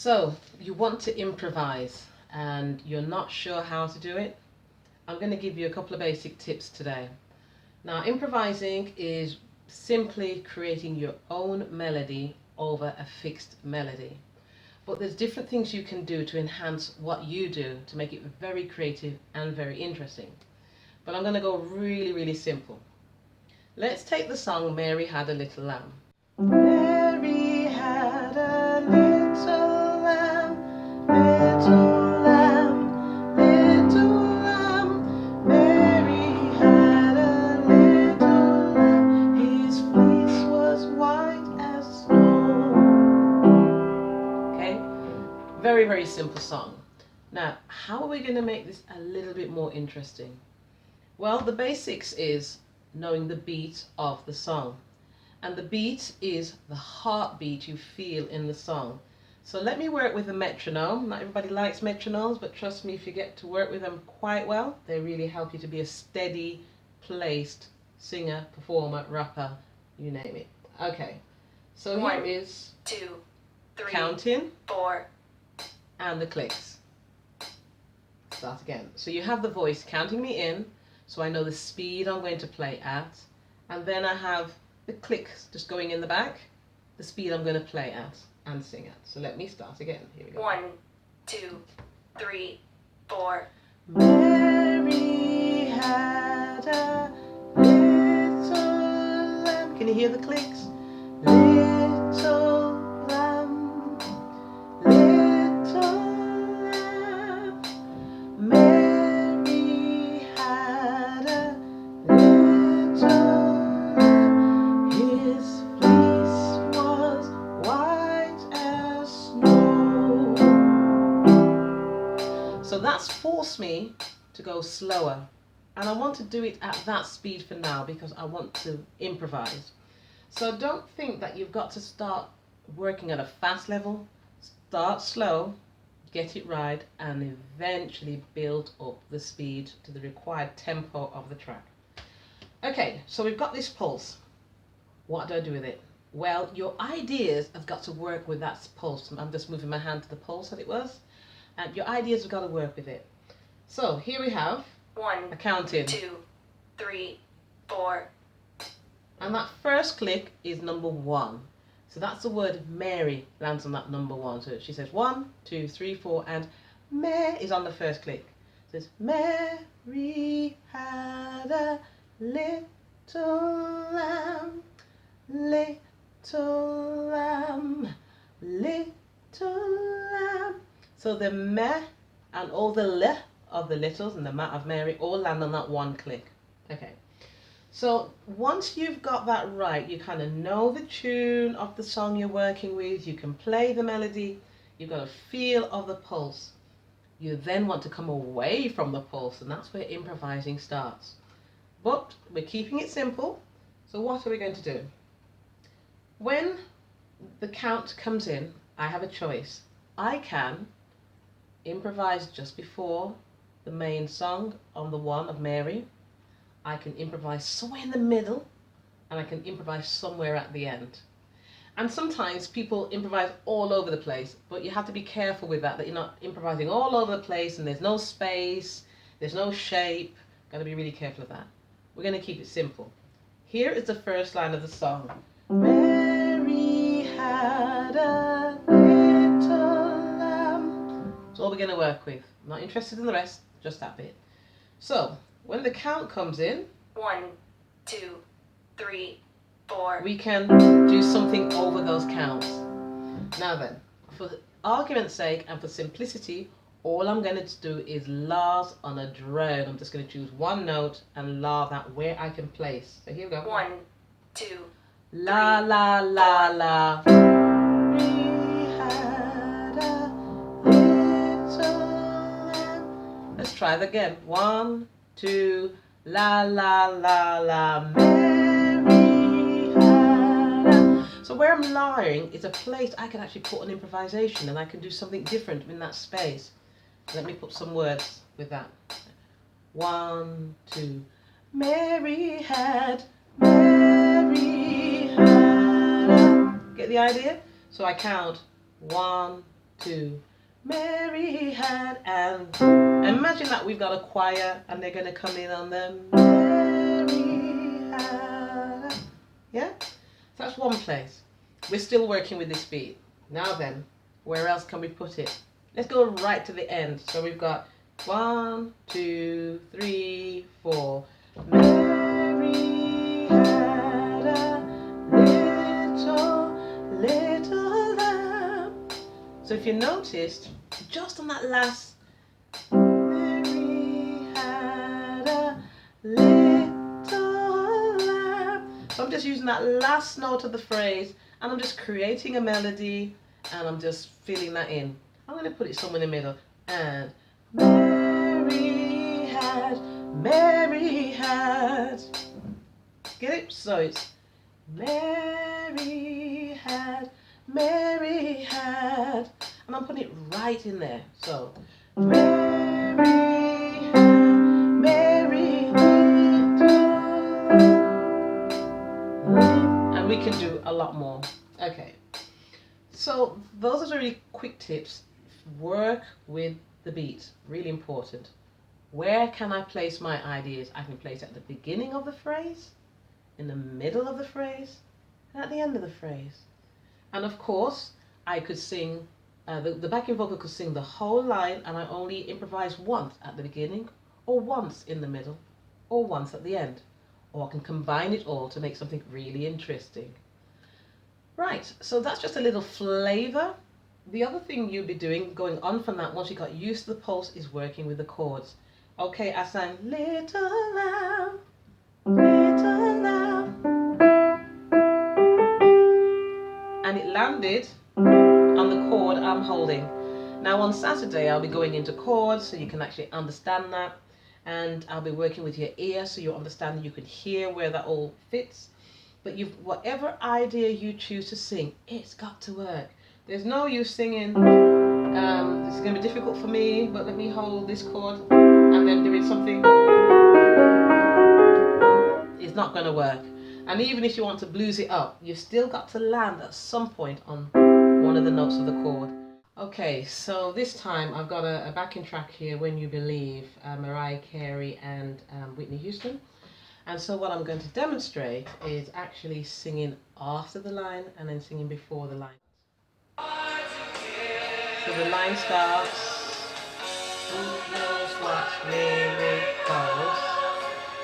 So you want to improvise and you're not sure how to do it? I'm going to give you a couple of basic tips today. Now, improvising is simply creating your own melody over a fixed melody. But there's different things you can do to enhance what you do to make it very creative and very interesting. But I'm going to go really, really simple. Let's take the song Mary Had a Little Lamb. Mary had a little lamb, little lamb, little lamb. Mary had a little lamb, his fleece was white as snow. Okay, very, very simple song. Now, how are we going to make this a little bit more interesting? Well, the basics is knowing the beat of the song. And the beat is the heartbeat you feel in the song. So let me work with the metronome. Not everybody likes metronomes, but trust me, if you get to work with them quite well, they really help you to be a steady, placed singer, performer, rapper, you name it. Okay, so here is 1, 2, 3, counting 4, and the clicks. Start again. So you have the voice counting me in, so I know the speed I'm going to play at, and then I have the clicks just going in the back, the speed I'm going to play at and sing at. So let me start again. Here we go. 1, 2, 3, 4. Mary had a little lamb. Can you hear the clicks? Little lamb, little lamb. Mary had a little lamb. His fleece was white as snow. So that's forced me to go slower. And I want to do it at that speed for now because I want to improvise. So don't think that you've got to start working at a fast level. Start slow, get it right, and eventually build up the speed to the required tempo of the track. Okay, so we've got this pulse. What do I do with it? Well, your ideas have got to work with that pulse. I'm just moving my hand to the pulse that it was. And your ideas have got to work with it. So here we have 1, a counting. 2, 3, 4. And that first click is number 1. So that's the word Mary lands on that number 1. So she says 1, 2, 3, 4, and Mary is on the first click. So it's Mary had a little lamb, little lamb, little lamb. So the meh and all the le of the littles and the ma of Mary all land on that one click. Okay. So once you've got that right, you kind of know the tune of the song you're working with, you can play the melody, you've got a feel of the pulse. You then want to come away from the pulse, and that's where improvising starts. But we're keeping it simple, so what are we going to do? When the count comes in, I have a choice. I can improvise just before the main song on the 1 of Mary. I can improvise somewhere in the middle, and I can improvise somewhere at the end. And sometimes people improvise all over the place, but you have to be careful with that you're not improvising all over the place and there's no space, there's no shape. Got to be really careful of that. We're going to keep it simple. Here is the first line of the song. Mary had a little lamb. That's all we're going to work with. I'm not interested in the rest, just that bit. So, when the count comes in, 1, 2, 3, 4. we can do something over those counts. Now then, for argument's sake and for simplicity, all I'm going to do is La's on a drone. I'm just going to choose one note and La that where I can place. So here we go. 1, 2, La, 3, la, la, la. We had a little lamb. Let's try it again. 1, 2, la, la, la, la. Mary had a... So where I'm lying is a place I can actually put an improvisation, and I can do something different in that space. Let me put some words with that. 1, 2. Mary had a... Get the idea? So I count 1, 2. Mary had, and imagine that we've got a choir and they're going to come in on the Mary had. Yeah? So that's one place. We're still working with this beat. Now then, where else can we put it? Let's go right to the end. So we've got 1, 2, 3, 4. Mary had a little lamb. So if you noticed, just on that last, Mary had a little lamb. So I'm just using that last note of the phrase, and I'm just creating a melody, and I'm just filling that in. I'm going to put it somewhere in the middle. And Mary had. Get it? So it's Mary had. And I'm putting it right in there. So Mary and we can do a lot more. Okay. So those are the really quick tips. Work with the beat, really important. Where can I place my ideas? I can place it at the beginning of the phrase, in the middle of the phrase, and at the end of the phrase. And of course, I could sing, the backing vocal could sing the whole line, and I only improvise once at the beginning, or once in the middle, or once at the end. Or I can combine it all to make something really interesting. Right, so that's just a little flavour. The other thing you'll be doing, going on from that, once you got used to the pulse, is working with the chords. Okay, I sang little lamb, and it landed on the chord I'm holding. Now on Saturday I'll be going into chords so you can actually understand that, and I'll be working with your ear so you understand, you can hear where that all fits. But whatever idea you choose to sing, it's got to work. There's no use singing, this is going to be difficult for me, but let me hold this chord and then doing something. It's not going to work. And even if you want to blues it up, you've still got to land at some point on one of the notes of the chord. Okay, so this time I've got a backing track here, When You Believe, Mariah Carey and Whitney Houston. And so what I'm going to demonstrate is actually singing after the line and then singing before the line. So the line starts, who knows what miracles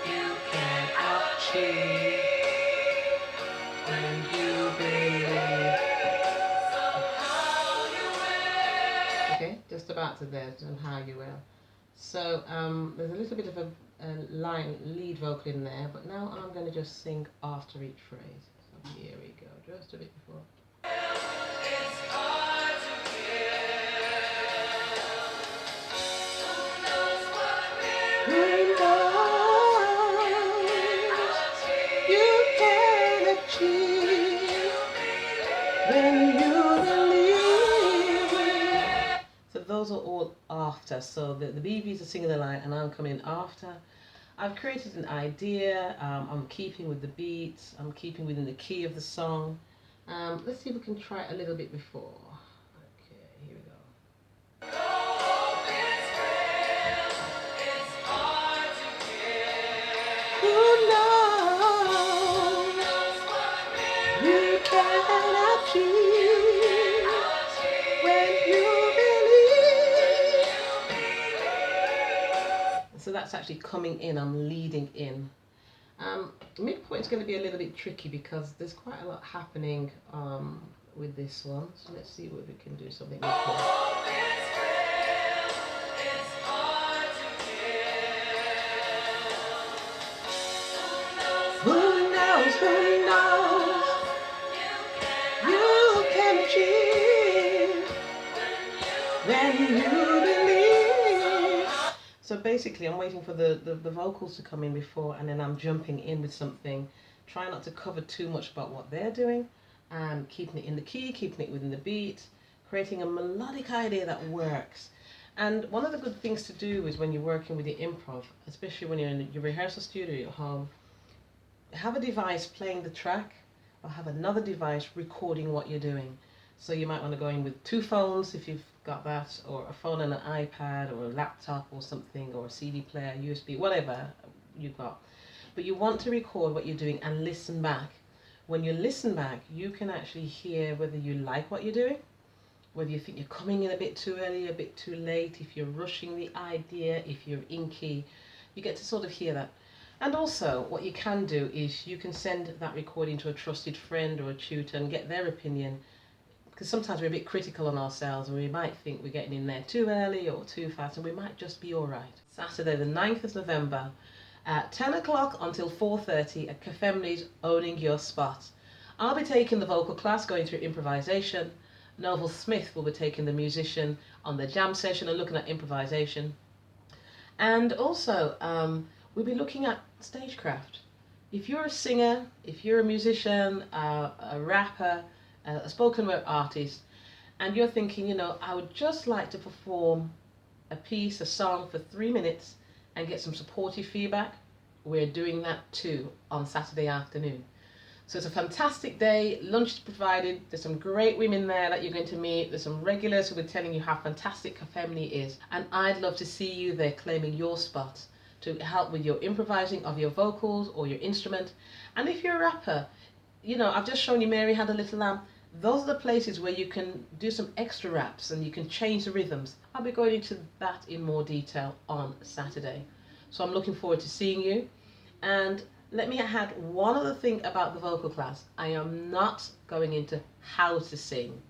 you can achieve when you believe. Okay, just about to there, and how you will. So there's a little bit of a lead vocal in there, but now I'm going to just sing after each phrase. So here we go, just a bit before. Those are all after, so the BBs are singing the line and I'm coming after. I've created an idea, I'm keeping with the beats, I'm keeping within the key of the song. Let's see if we can try it a little bit before. Okay, here we go. Who knows you can achieve when you believe. So that's actually coming in, I'm leading in. Midpoint's going to be a little bit tricky because there's quite a lot happening with this one. So let's see what we can do something midpoint. Who knows you can achieve when you believe. So basically I'm waiting for the vocals to come in before, and then I'm jumping in with something. Try not to cover too much about what they're doing, and keeping it in the key, keeping it within the beat, creating a melodic idea that works. And one of the good things to do is when you're working with your improv, especially when you're in your rehearsal studio at home, have a device playing the track or have another device recording what you're doing. So you might want to go in with 2 phones if you've got that, or a phone and an iPad, or a laptop or something, or a CD player, USB, whatever you've got. But you want to record what you're doing and listen back. When you listen back, you can actually hear whether you like what you're doing, whether you think you're coming in a bit too early, a bit too late, if you're rushing the idea, if you're in key. You get to sort of hear that. And also, what you can do is you can send that recording to a trusted friend or a tutor and get their opinion, because sometimes we're a bit critical on ourselves and we might think we're getting in there too early or too fast, and we might just be all right. Saturday the 9th of November at 10 o'clock until 4:30 at cafemnee's Owning Your Spot. I'll be taking the vocal class, going through improvisation. Noval Smith will be taking the musician on the jam session and looking at improvisation. And also, we'll be looking at stagecraft. If you're a singer, if you're a musician, a rapper, a spoken word artist, and you're thinking, you know, I would just like to perform a piece, a song for 3 minutes and get some supportive feedback, we're doing that too on Saturday afternoon. So it's a fantastic day, lunch is provided, there's some great women there that you're going to meet, there's some regulars who will be telling you how fantastic cafemnee is, and I'd love to see you there claiming your spot to help with your improvising of your vocals or your instrument. And if you're a rapper, you know, I've just shown you Mary Had a Little Lamb. Those are the places where you can do some extra raps and you can change the rhythms. I'll be going into that in more detail on Saturday. So I'm looking forward to seeing you. And let me add one other thing about the vocal class. I am not going into how to sing.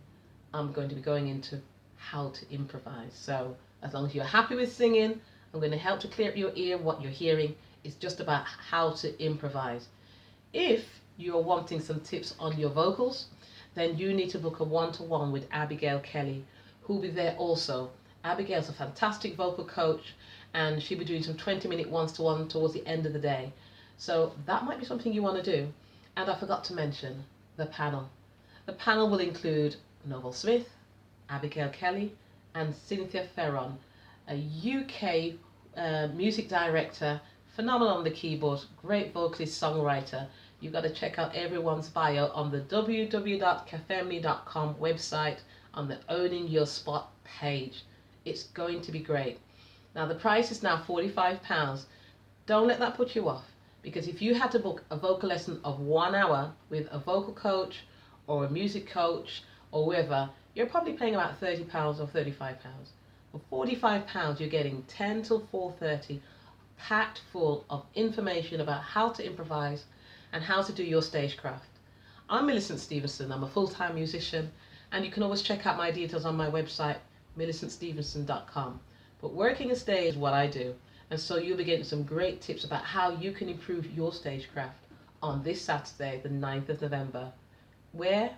I'm going to be going into how to improvise. So as long as you're happy with singing, I'm going to help to clear up your ear what you're hearing. It's just about how to improvise. If you're wanting some tips on your vocals, then you need to book a one-to-one with Abigail Kelly, who'll be there also. Abigail's a fantastic vocal coach, and she'll be doing some 20-minute ones-to-one towards the end of the day. So that might be something you want to do. And I forgot to mention the panel. The panel will include Noval Smith, Abigail Kelly, and Cynthia Fearon, a UK music director, phenomenal on the keyboard, great vocalist, songwriter. You've got to check out everyone's bio on the www.cafemnee.com website on the Owning Your Spot page. It's going to be great. Now the price is now £45. Don't let that put you off, because if you had to book a vocal lesson of 1 hour with a vocal coach or a music coach or whoever, you're probably paying about £30 or £35. For £45 you're getting 10 till 4:30, packed full of information about how to improvise and how to do your stagecraft. I'm Millicent Stephenson, I'm a full-time musician, and you can always check out my details on my website, millicentstephenson.com. But working a stage is what I do, and so you'll be getting some great tips about how you can improve your stagecraft on this Saturday, the 9th of November, where?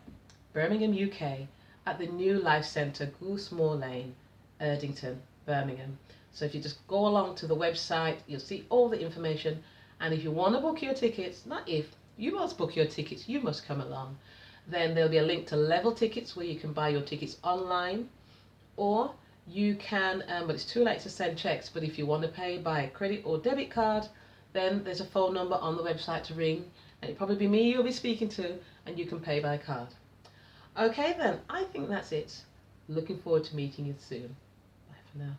Birmingham, UK, at the new Life Centre, Goosemoore Lane, Erdington, Birmingham. So if you just go along to the website, you'll see all the information. And if you want to book your tickets, not if, you must book your tickets, you must come along. Then there'll be a link to Level Tickets where you can buy your tickets online, or you can, but it's too late to send checks, but if you want to pay by credit or debit card, then there's a phone number on the website to ring, and it'll probably be me you'll be speaking to, and you can pay by card. Okay then, I think that's it. Looking forward to meeting you soon. Bye for now.